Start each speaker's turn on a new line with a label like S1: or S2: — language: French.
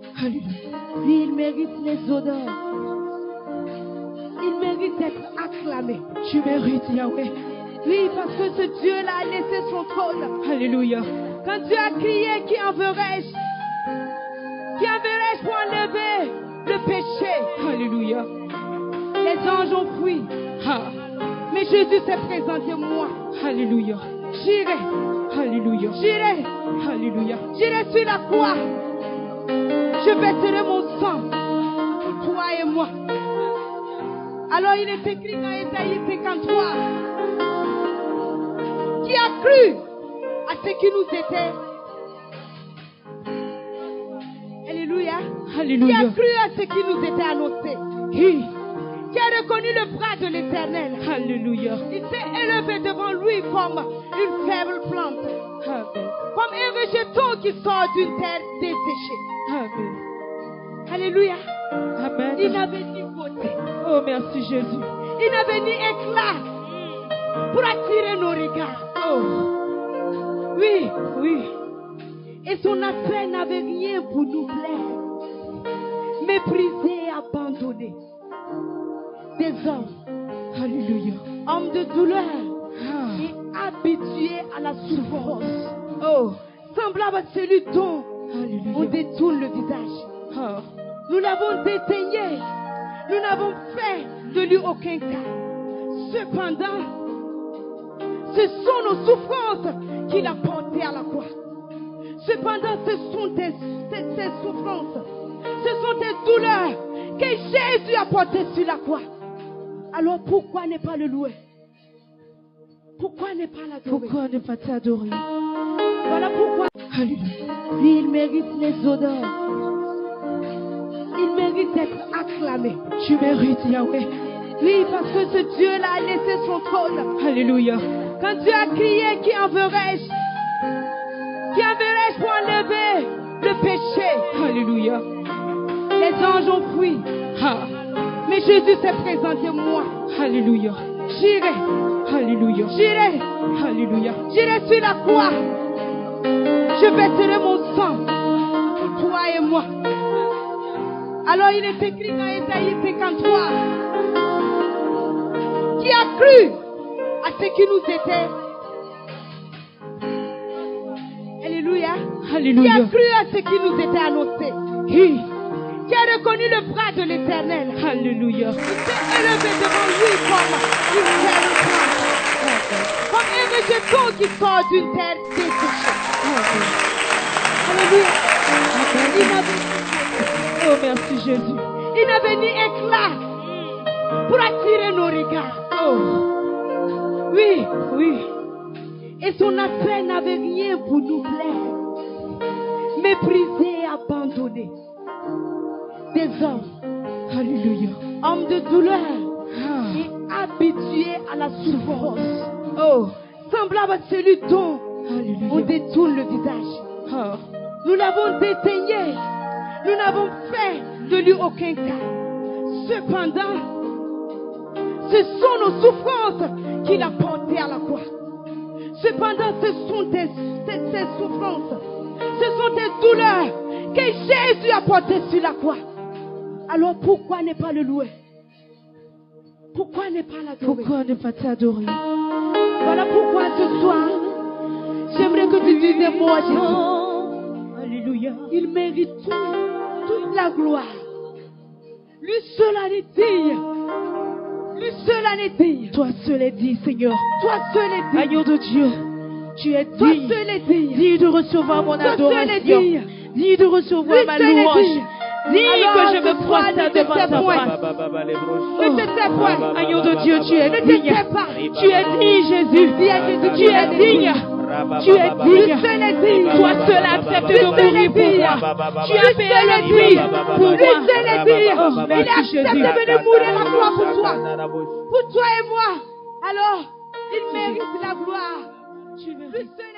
S1: Alléluia.
S2: Oui, il mérite les honneurs. Il mérite d'être acclamé.
S1: Tu mérites, Yahweh.
S2: Oui, parce que ce Dieu-là a laissé son trône.
S1: Alléluia.
S2: Quand Dieu a crié, qui enverrai-je? Qui enverrai-je pour enlever le péché?
S1: Alléluia.
S2: Les anges ont fui.
S1: Ah.
S2: Mais Jésus s'est présenté moi.
S1: Alléluia.
S2: J'irai.
S1: Alléluia.
S2: J'irai.
S1: Alléluia.
S2: J'irai sur la croix. Je verserai mon sang pour toi et moi. Alors il est écrit dans Ésaïe 53. Qui a cru à ce qui nous était? Alléluia.
S1: Alléluia.
S2: Qui a cru à ce qui nous était annoncé? Qui a reconnu le bras de l'Éternel?
S1: Alléluia.
S2: Il s'est élevé devant lui comme une faible plante.
S1: Amen.
S2: Comme un rejeton qui sort d'une terre desséchée.
S1: Amen.
S2: Alléluia.
S1: Amen.
S2: Il n'avait ni beauté.
S1: Oh, merci Jésus.
S2: Il n'avait ni éclat pour attirer nos regards.
S1: Oh.
S2: Oui.
S1: Oui.
S2: Et son aspect n'avait rien pour nous plaire. Méprisé et abandonné. Des hommes.
S1: Alléluia.
S2: Hommes de douleur.
S1: Ah.
S2: Et habitués à la souffrance. Oh. Semblable à celui dont
S1: Alléluia.
S2: on détourne le visage.
S1: Ah.
S2: Nous l'avons dédaigné. Nous n'avons fait de lui aucun cas. Cependant, ce sont nos souffrances qu'il a portées à la croix. Cependant, ce sont tes souffrances, ce sont tes douleurs que Jésus a portées sur la croix. Alors pourquoi ne pas le louer? Pourquoi ne pas l'adorer?
S1: Pourquoi ne pas t'adorer?
S2: Voilà pourquoi.
S1: Alléluia.
S2: Oui, il mérite les honneurs. Il mérite d'être acclamé.
S1: Tu mérites, Yahweh.
S2: Oui, parce que ce Dieu-là a laissé son trône.
S1: Alléluia.
S2: Quand Dieu a crié, qui enverrai-je? Qui enverrai-je pour enlever le péché?
S1: Alléluia.
S2: Les anges ont fui.
S1: Ah.
S2: Mais Jésus s'est présenté moi.
S1: Alléluia.
S2: J'irai.
S1: Alléluia.
S2: J'irai.
S1: Alléluia.
S2: J'irai sur la croix. Je verserai mon sang pour toi et moi. Alors il est écrit dans Ésaïe 53. Qui a cru à ce qui nous était? Alléluia.
S1: Alléluia.
S2: Qui a cru à ce qui nous était annoncé? Qui a reconnu le bras de l'Éternel?
S1: Alléluia.
S2: Il s'est élevé devant lui comme une faible plante. Comme un rejeton qui sort d'une terre desséchée. Alléluia. Il n'avait,
S1: Oh, merci Jésus.
S2: il n'avait ni éclat pour attirer nos regards.
S1: Oh.
S2: Oui.
S1: Oui.
S2: Et son aspect n'avait rien pour nous plaire. Méprisé et abandonné. Des hommes.
S1: Alléluia.
S2: Hommes de douleur.
S1: Ah.
S2: Et habitués à la souffrance. Oh. Semblable à celui dont on
S1: Alléluia.
S2: détourne le visage.
S1: Ah.
S2: Nous l'avons dédaigné. Nous n'avons fait de lui aucun cas. Cependant, ce sont nos souffrances qu'il a portées à la croix. Cependant, ce sont tes souffrances, ce sont tes douleurs que Jésus a portées sur la croix. Alors pourquoi ne pas le louer? Pourquoi ne pas l'adorer?
S1: Pourquoi ne pas t'adorer?
S2: Voilà pourquoi ce soir, j'aimerais que tu dises des mots à Jésus.
S1: Alléluia.
S2: Il mérite toute la gloire. Lui seul en est digne. Lui seul en est digne.
S1: Toi seul est dit, Seigneur.
S2: Toi seul est digne.
S1: Agneau de Dieu, tu es
S2: Toi
S1: digne.
S2: seul est digne.
S1: Digne de recevoir mon
S2: Toi seul est
S1: adoration.
S2: digne.
S1: Digne de recevoir
S2: Lui
S1: ma
S2: seul est
S1: louange.
S2: digne.
S1: Digne
S2: Alors,
S1: que je
S2: ce
S1: me
S2: soir,
S1: prosterne
S2: ne te
S1: devant
S2: tais
S1: ta
S2: point.
S1: face.
S2: Ne te tais point.
S1: Agneau de Dieu, tu es
S2: Ne te
S1: digne.
S2: tais pas.
S1: Tu es digne, Jésus.
S2: Dis à Jésus,
S1: Tu es digne. Tu es
S2: Lui
S1: digne.
S2: seul est digne.
S1: Toi seul accepte de mourir pour moi. Tu as payé le prix pour
S2: Lui
S1: moi.
S2: seul est digne.
S1: Oh,
S2: Il a
S1: merci
S2: accepté
S1: Jésus.
S2: de venir mourir à la croix pour toi. Pour toi et moi. Alors, il mérite la gloire.
S1: Tu
S2: Lui
S1: mérites.
S2: seul